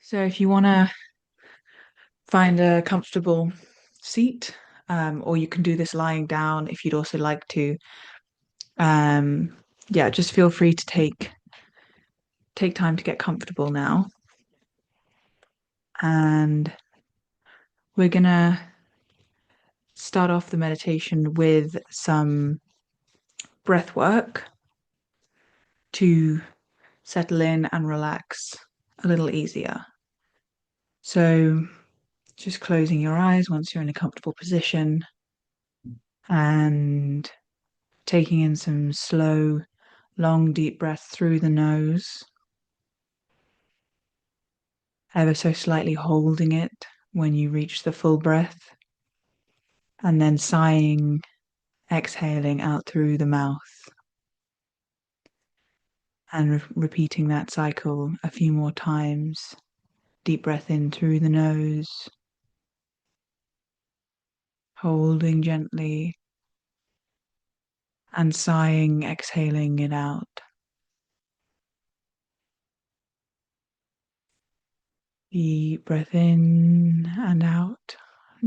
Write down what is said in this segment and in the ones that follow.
So if you want to find a comfortable seat, or you can do this lying down if you'd also like to. Yeah, just feel free to take time to get comfortable now. And we're gonna start off the meditation with some breath work to settle in and relax a little easier. So just closing your eyes once you're in a comfortable position and taking in some slow, long, deep breaths through the nose, ever so slightly holding it when you reach the full breath, and then sighing, exhaling out through the mouth, and repeating that cycle a few more times. Deep breath in through the nose, holding gently, and sighing, exhaling it out. Deep breath in and out,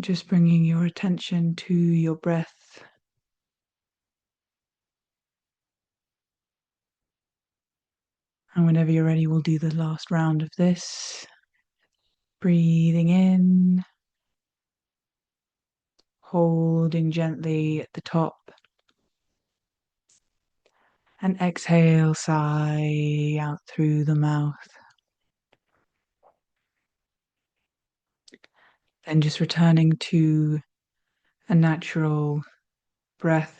just bringing your attention to your breath. And whenever you're ready, we'll do the last round of this. Breathing in, holding gently at the top, and exhale, sigh out through the mouth. Then just returning to a natural breath,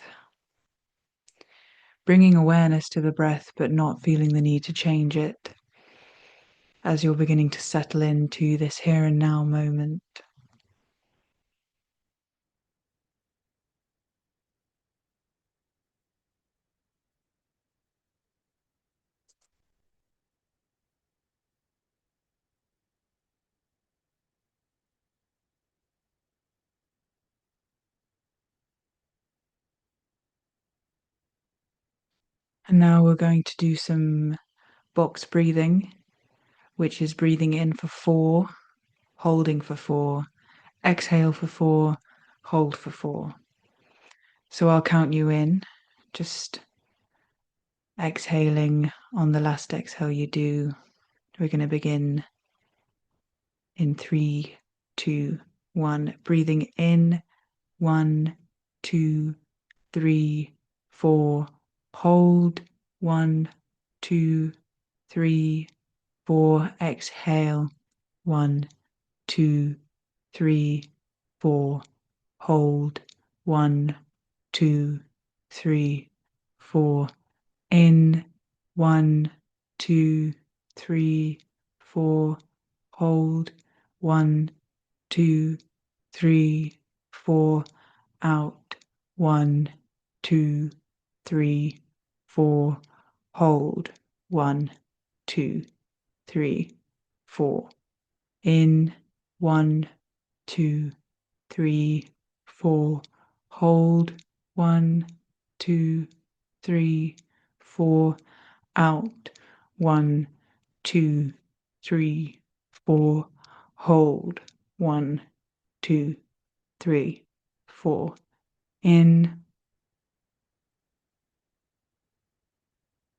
bringing awareness to the breath, but not feeling the need to change it as you're beginning to settle into this here and now moment. And now we're going to do some box breathing, which is breathing in for 4, holding for 4, exhale for 4, hold for 4. So I'll count you in, just exhaling on the last exhale you do. We're going to begin in 3, 2, 1. Breathing in, 1, 2, 3, 4. Hold, 1, 2, 3, 4. Exhale, 1, 2, 3, 4. Hold, 1, 2, 3, 4. In, 1, 2, 3, 4. Hold, 1, 2, 3, 4. Out, 1, 2, 3, 4. Hold, 1, 2, 3, 4. In, 1, 2, 3, 4. Hold, 1, 2, 3, 4. Out, 1, 2, 3, 4. Hold, 1, 2, 3, 4. In,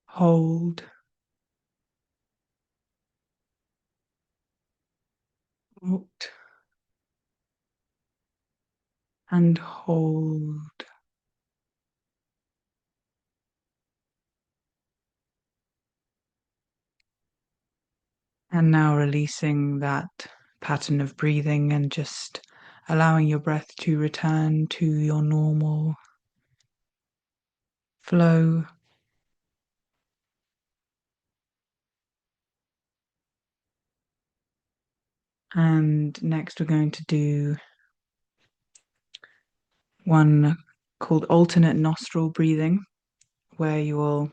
hold, out, and hold. And now releasing that pattern of breathing and just allowing your breath to return to your normal flow. And next we're going to do one called alternate nostril breathing, where you will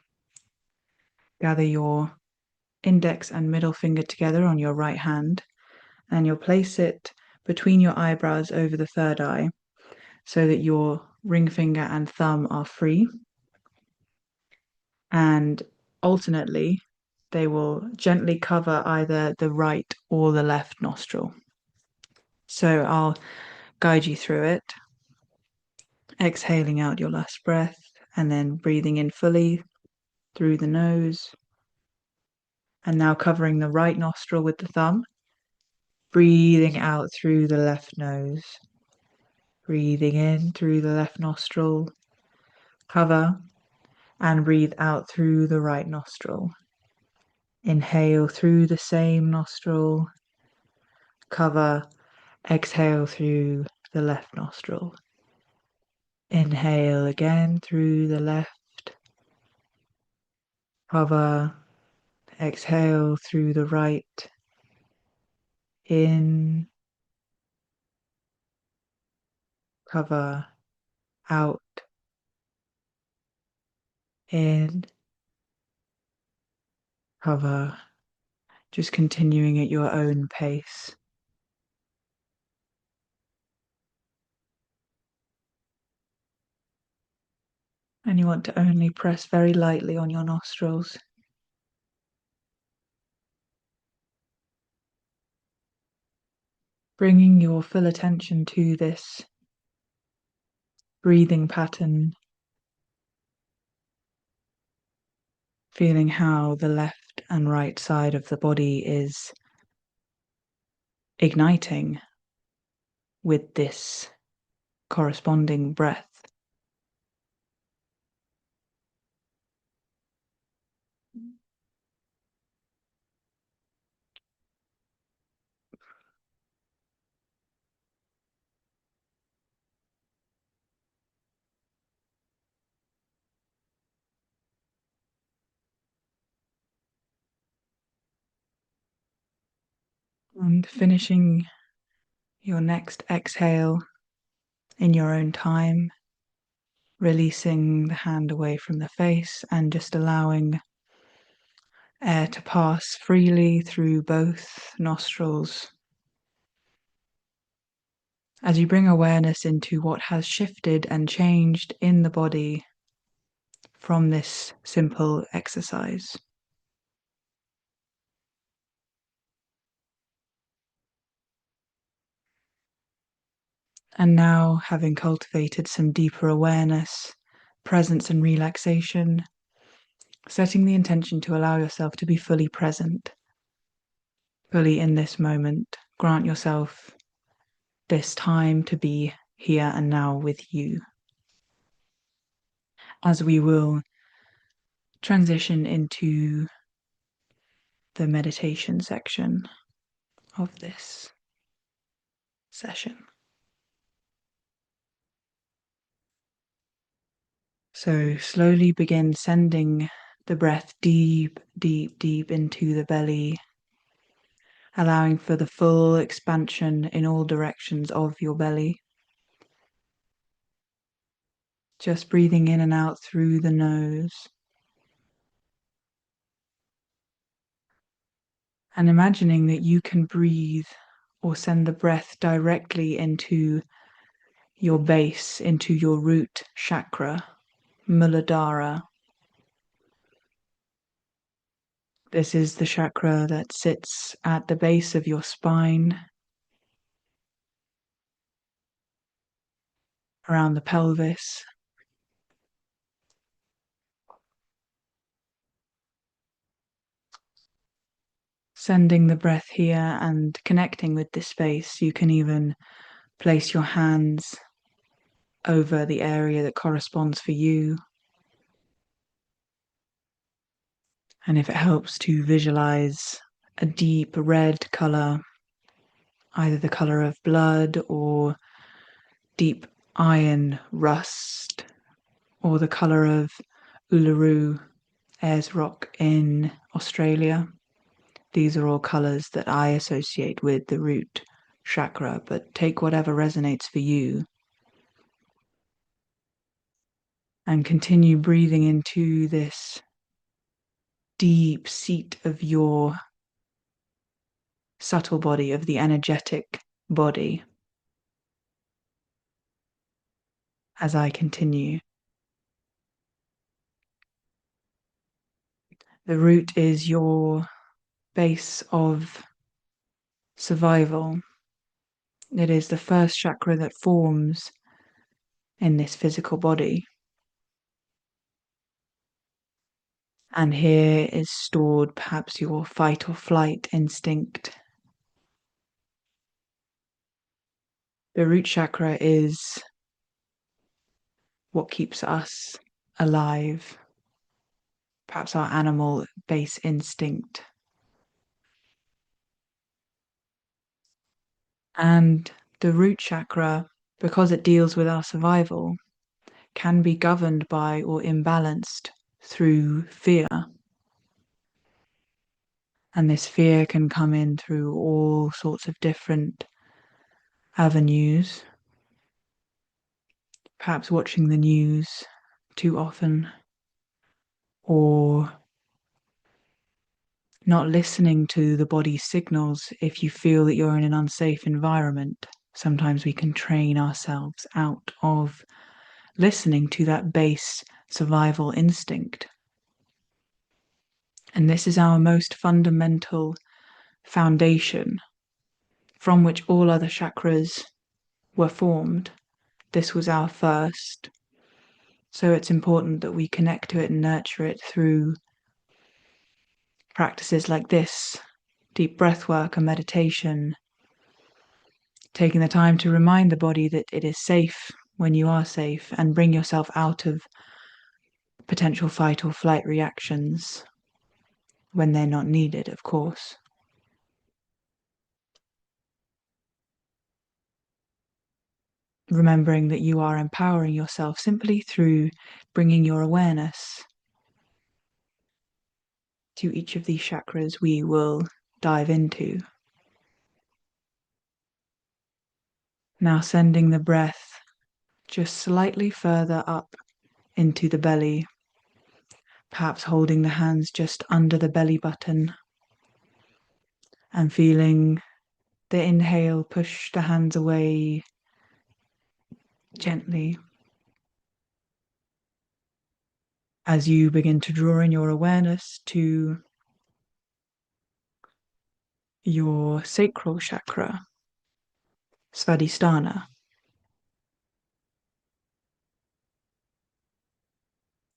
gather your index and middle finger together on your right hand, and you'll place it between your eyebrows over the third eye so that your ring finger and thumb are free. And alternately, they will gently cover either the right or the left nostril. So I'll guide you through it, exhaling out your last breath and then breathing in fully through the nose. And now covering the right nostril with the thumb, breathing out through the left nose, breathing in through the left nostril, cover, and breathe out through the right nostril. Inhale through the same nostril, cover, exhale through the left nostril. Inhale again through the left, cover, exhale through the right, in, cover, out, in, cover, just continuing at your own pace. And you want to only press very lightly on your nostrils. Bringing your full attention to this breathing pattern, feeling how the left and right side of the body is igniting with this corresponding breath. And finishing your next exhale in your own time, releasing the hand away from the face and just allowing air to pass freely through both nostrils. As you bring awareness into what has shifted and changed in the body from this simple exercise. And now, having cultivated some deeper awareness, presence and relaxation, setting the intention to allow yourself to be fully present, fully in this moment. Grant yourself this time to be here and now with you. As we will transition into the meditation section of this session. So slowly begin sending the breath deep, deep, deep into the belly, allowing for the full expansion in all directions of your belly. Just breathing in and out through the nose. And imagining that you can breathe or send the breath directly into your base, into your root chakra, Muladhara. This is the chakra that sits at the base of your spine, around the pelvis. Sending the breath here and connecting with this space. You can even place your hands over the area that corresponds for you. And if it helps to visualize a deep red color, either the color of blood or deep iron rust, or the color of Uluru, Ayers Rock in Australia. These are all colors that I associate with the root chakra, but take whatever resonates for you. And continue breathing into this deep seat of your subtle body, of the energetic body. As I continue, The root is your base of survival. It is the first chakra that forms in this physical body. And here is stored perhaps your fight or flight instinct. The root chakra is what keeps us alive, perhaps our animal base instinct. And the root chakra, because it deals with our survival, can be governed by or imbalanced through fear. And this fear can come in through all sorts of different avenues. Perhaps watching the news too often, or not listening to the body's signals if you feel that you're in an unsafe environment. Sometimes we can train ourselves out of listening to that base survival instinct. And this is our most fundamental foundation from which all other chakras were formed. This was our first. So it's important that we connect to it and nurture it through practices like this, deep breath work and meditation, taking the time to remind the body that it is safe when you are safe, and bring yourself out of potential fight or flight reactions when they're not needed, of course. Remembering that you are empowering yourself simply through bringing your awareness to each of these chakras we will dive into. Now sending the breath just slightly further up into the belly, perhaps holding the hands just under the belly button and feeling the inhale push the hands away gently as you begin to draw in your awareness to your sacral chakra, Svadhisthana.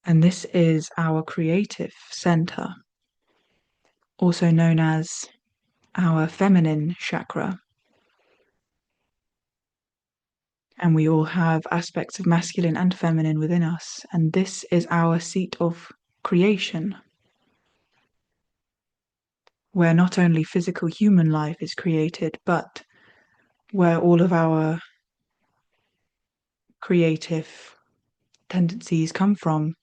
And this is our creative center, also known as our feminine chakra. And we all have aspects of masculine and feminine within us. And this is our seat of creation, where not only physical human life is created, but where all of our creative tendencies come from,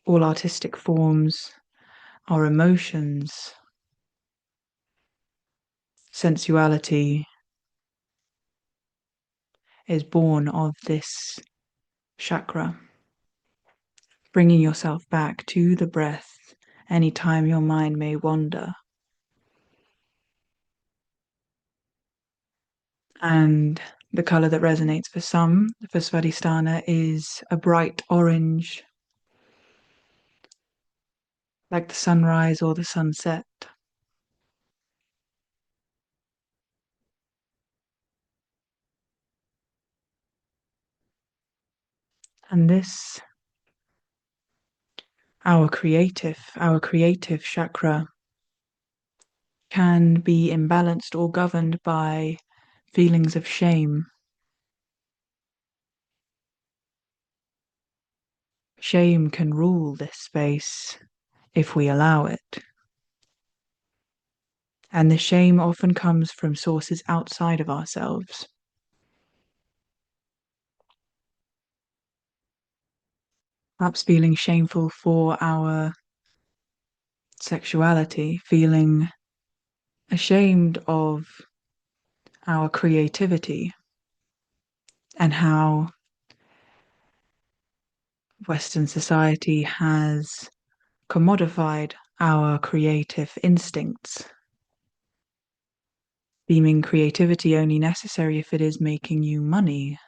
all artistic forms, our emotions, sensuality is born of this chakra. Bringing yourself back to the breath anytime your mind may wander. And the color that resonates for some, for Svadhisthana, is a bright orange, like the sunrise or the sunset. And this, our creative chakra, can be imbalanced or governed by feelings of shame. Shame can rule this space if we allow it. And the shame often comes from sources outside of ourselves. Perhaps feeling shameful for our sexuality, feeling ashamed of our creativity and how Western society has commodified our creative instincts, deeming creativity only necessary if it is making you money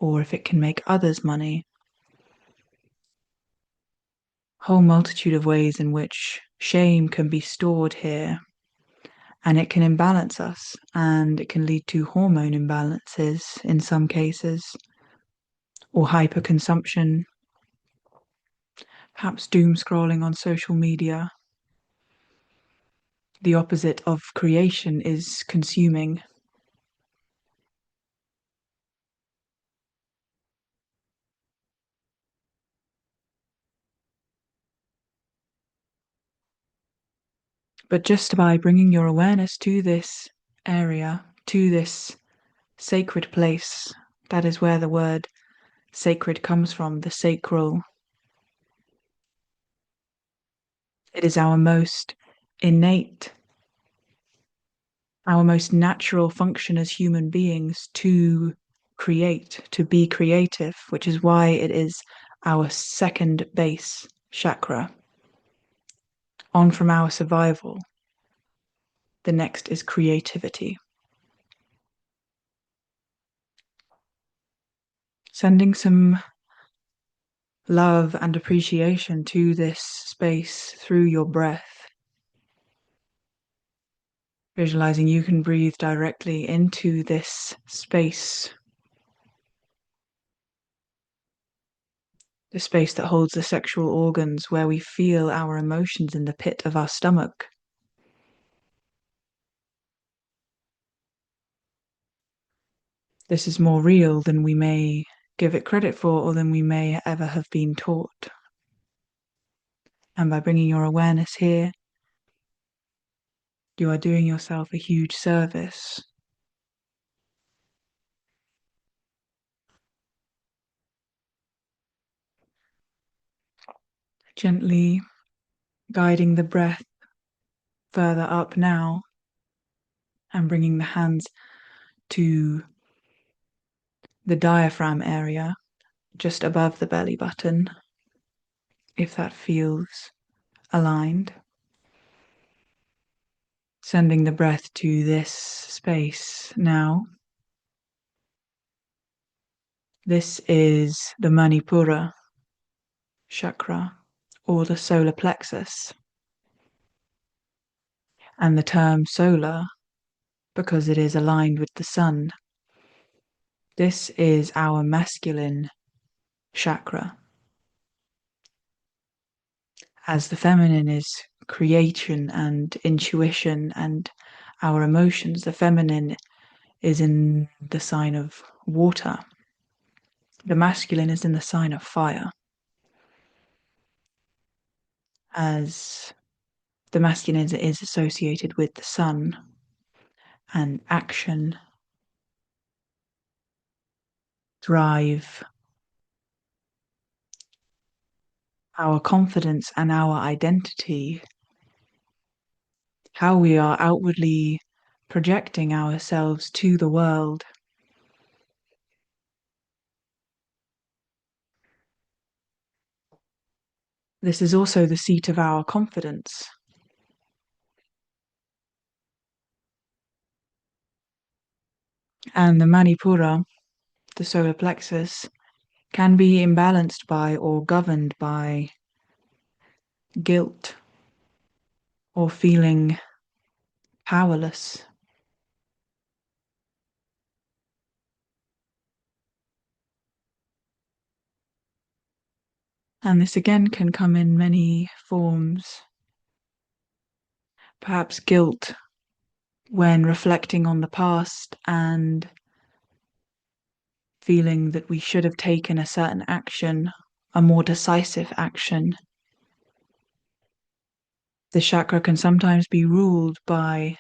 or if it can make others money. whole multitude of ways in which shame can be stored here, and it can imbalance us, and it can lead to hormone imbalances in some cases, or hyperconsumption, perhaps doom scrolling on social media. The opposite of creation is consuming. But just by bringing your awareness to this area, to this sacred place, that is where the word sacred comes from, the sacral. It is our most innate, our most natural function as human beings to create, to be creative, which is why it is our second base chakra. On from our survival, the next is creativity. Sending some love and appreciation to this space through your breath. Visualizing you can breathe directly into this space, the space that holds the sexual organs, where we feel our emotions in the pit of our stomach. This is more real than we may give it credit for, or than we may ever have been taught. And by bringing your awareness here, you are doing yourself a huge service. Gently guiding the breath further up now, and bringing the hands to the diaphragm area just above the belly button, if that feels aligned. Sending the breath to this space now. This is the Manipura chakra, or the solar plexus. And the term solar because it is aligned with the sun. This is our masculine chakra, as the feminine is creation and intuition and our emotions. The feminine is in the sign of water. The masculine is in the sign of fire, as the masculine is associated with the sun and action, drive, our confidence and our identity, how we are outwardly projecting ourselves to the world. This is also the seat of our confidence. And the Manipura, the solar plexus, can be imbalanced by or governed by guilt or feeling powerless. And this again can come in many forms. Perhaps guilt when reflecting on the past and feeling that we should have taken a certain action, a more decisive action. The chakra can sometimes be ruled by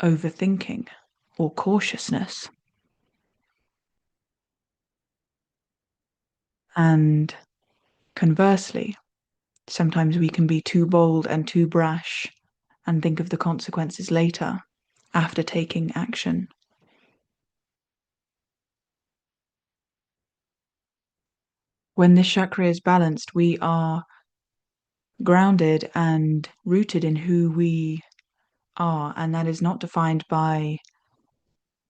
overthinking or cautiousness. And conversely, sometimes we can be too bold and too brash and think of the consequences later after taking action. When this chakra is balanced, we are grounded and rooted in who we are, and that is not defined by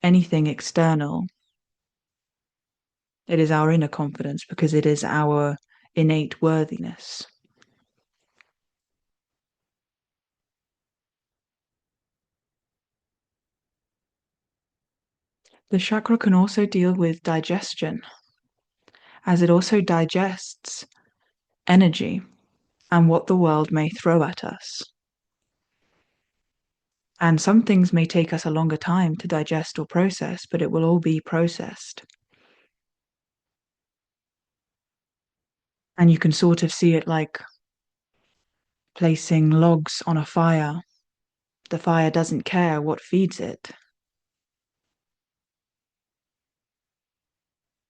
anything external. It is our inner confidence because it is our innate worthiness. The chakra can also deal with digestion, as it also digests energy and what the world may throw at us. And some things may take us a longer time to digest or process, but it will all be processed. And you can sort of see it like placing logs on a fire. The fire doesn't care what feeds it.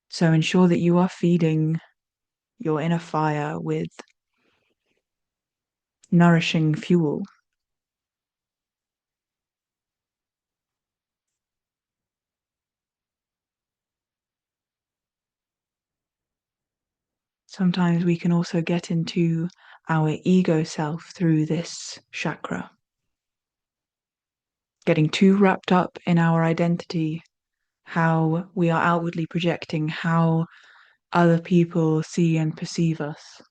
So ensure that you are feeding your inner fire with nourishing fuel. Sometimes we can also get into our ego self through this chakra, getting too wrapped up in our identity, how we are outwardly projecting, how other people see and perceive us,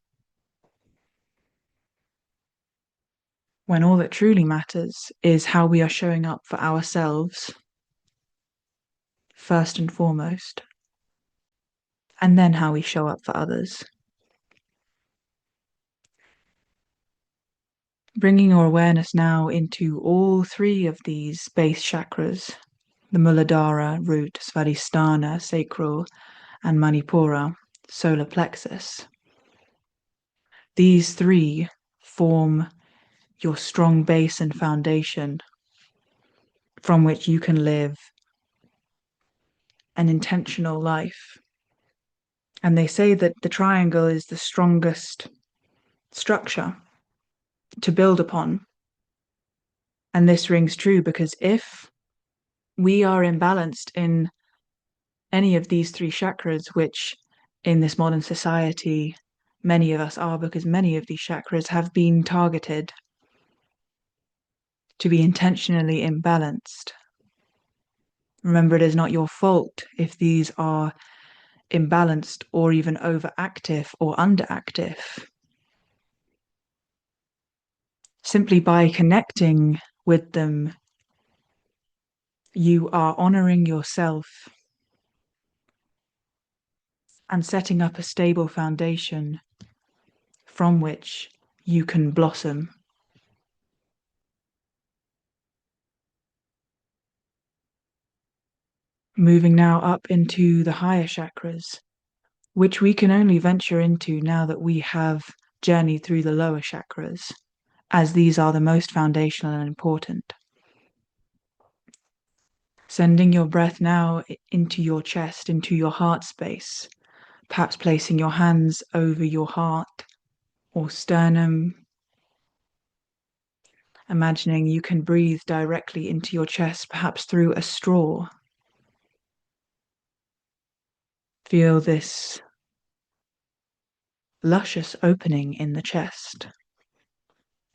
when all that truly matters is how we are showing up for ourselves, first and foremost, and then how we show up for others. Bringing your awareness now into all three of these base chakras, the Muladhara, root, Svadhisthana, sacral, and Manipura, solar plexus. These three form your strong base and foundation from which you can live an intentional life. And they say that the triangle is the strongest structure to build upon. And this rings true because if we are imbalanced in any of these three chakras, which in this modern society many of us are, because many of these chakras have been targeted to be intentionally imbalanced. Remember, it is not your fault if these are imbalanced or even overactive or underactive. Simply by connecting with them, you are honoring yourself and setting up a stable foundation from which you can blossom. Moving now up into the higher chakras, which we can only venture into now that we have journeyed through the lower chakras, as these are the most foundational and important. Sending your breath now into your chest, into your heart space, perhaps placing your hands over your heart or sternum, imagining you can breathe directly into your chest, perhaps through a straw. Feel this luscious opening in the chest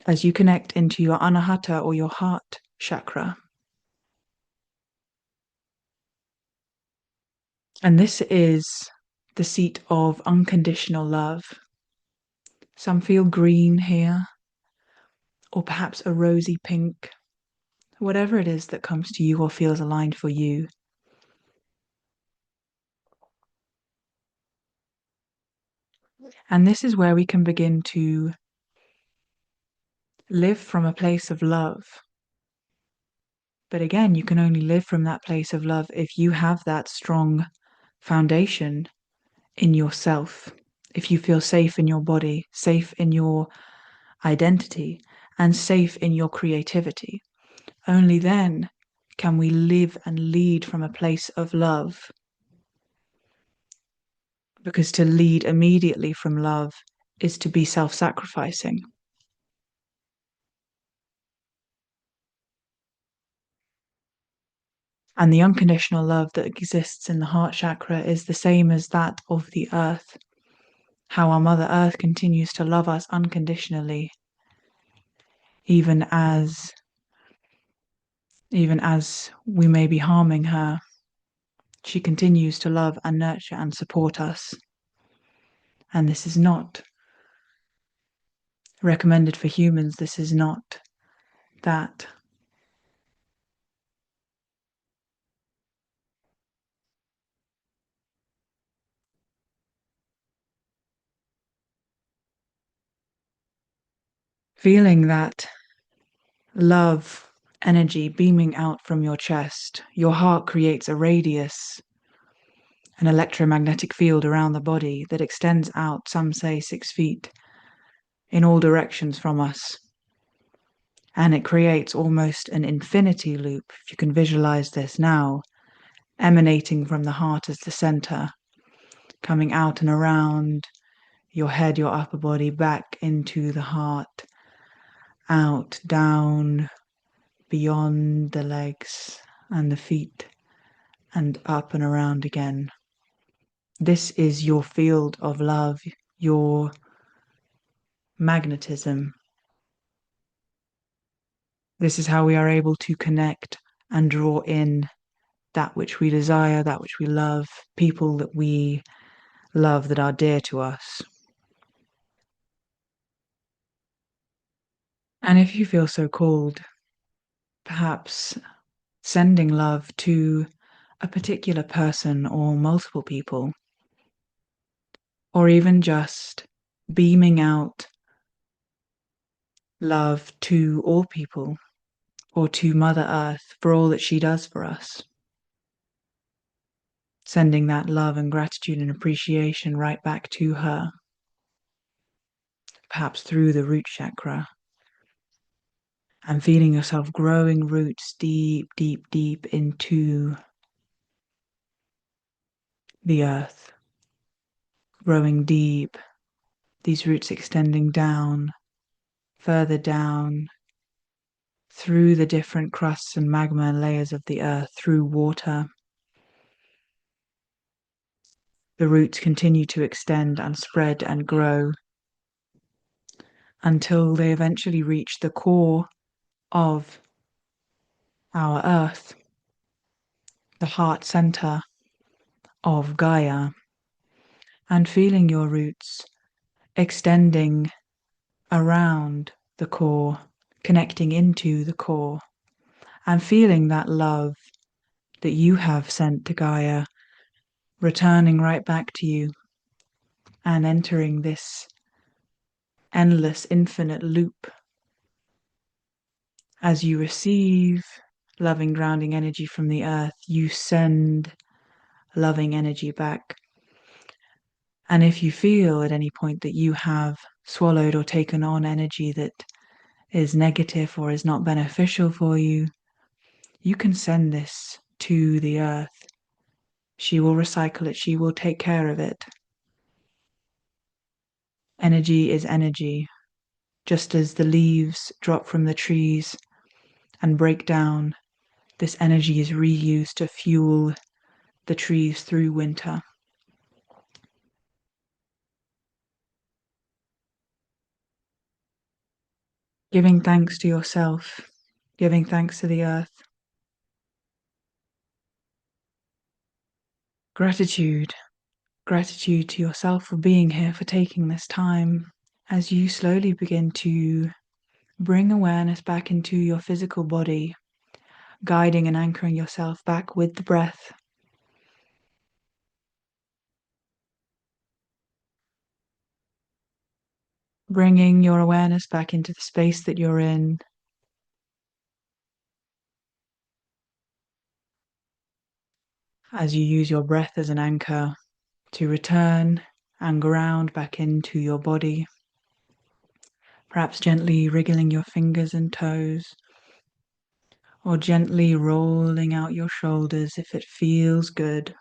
as you connect into your anahata or your heart chakra. And this is the seat of unconditional love. Some feel green here, or perhaps a rosy pink, whatever it is that comes to you or feels aligned for you. And this is where we can begin to live from a place of love. But again, you can only live from that place of love if you have that strong foundation in yourself, if you feel safe in your body, safe in your identity, and safe in your creativity. Only then can we live and lead from a place of love. Because to lead immediately from love is to be self-sacrificing. And the unconditional love that exists in the heart chakra is the same as that of the earth. How our Mother Earth continues to love us unconditionally, even as we may be harming her. She continues to love and nurture and support us. And this is not recommended for humans. This is not that Feeling that love energy beaming out from your chest. Your heart creates a radius, an electromagnetic field around the body that extends out, some say 6 feet, in all directions from us. And it creates almost an infinity loop, if you can visualize this now, emanating from the heart as the center, coming out and around your head, your upper body, back into the heart, out, down, beyond the legs and the feet, and up and around again. This is your field of love, your magnetism. This is how we are able to connect and draw in that which we desire, that which we love, people that we love that are dear to us. And if you feel so called, perhaps sending love to a particular person or multiple people, or even just beaming out love to all people or to Mother Earth for all that she does for us. Sending that love and gratitude and appreciation right back to her, perhaps through the root chakra, and feeling yourself growing roots deep, deep, deep into the earth, growing deep, these roots extending down, further down, through the different crusts and magma and layers of the earth, through water. The roots continue to extend and spread and grow until they eventually reach the core of our earth, the heart center of Gaia, and feeling your roots extending around the core, connecting into the core, and feeling that love that you have sent to Gaia returning right back to you and entering this endless, infinite loop. As you receive loving, grounding energy from the earth, you send loving energy back. And if you feel at any point that you have swallowed or taken on energy that is negative or is not beneficial for you, you can send this to the earth. She will recycle it. She will take care of it. Energy is energy. Just as the leaves drop from the trees and break down, this energy is reused to fuel the trees through winter. Giving thanks to yourself, giving thanks to the earth. Gratitude. Gratitude to yourself for being here, for taking this time. As you slowly begin to bring awareness back into your physical body, guiding and anchoring yourself back with the breath. Bringing your awareness back into the space that you're in. As you use your breath as an anchor to return and ground back into your body. Perhaps gently wriggling your fingers and toes, or gently rolling out your shoulders if it feels good.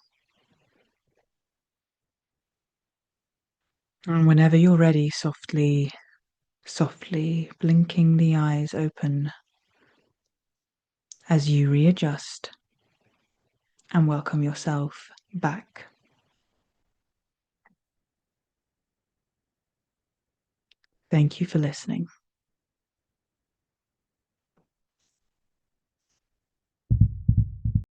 And whenever you're ready, softly, softly blinking the eyes open as you readjust and welcome yourself back. Thank you for listening.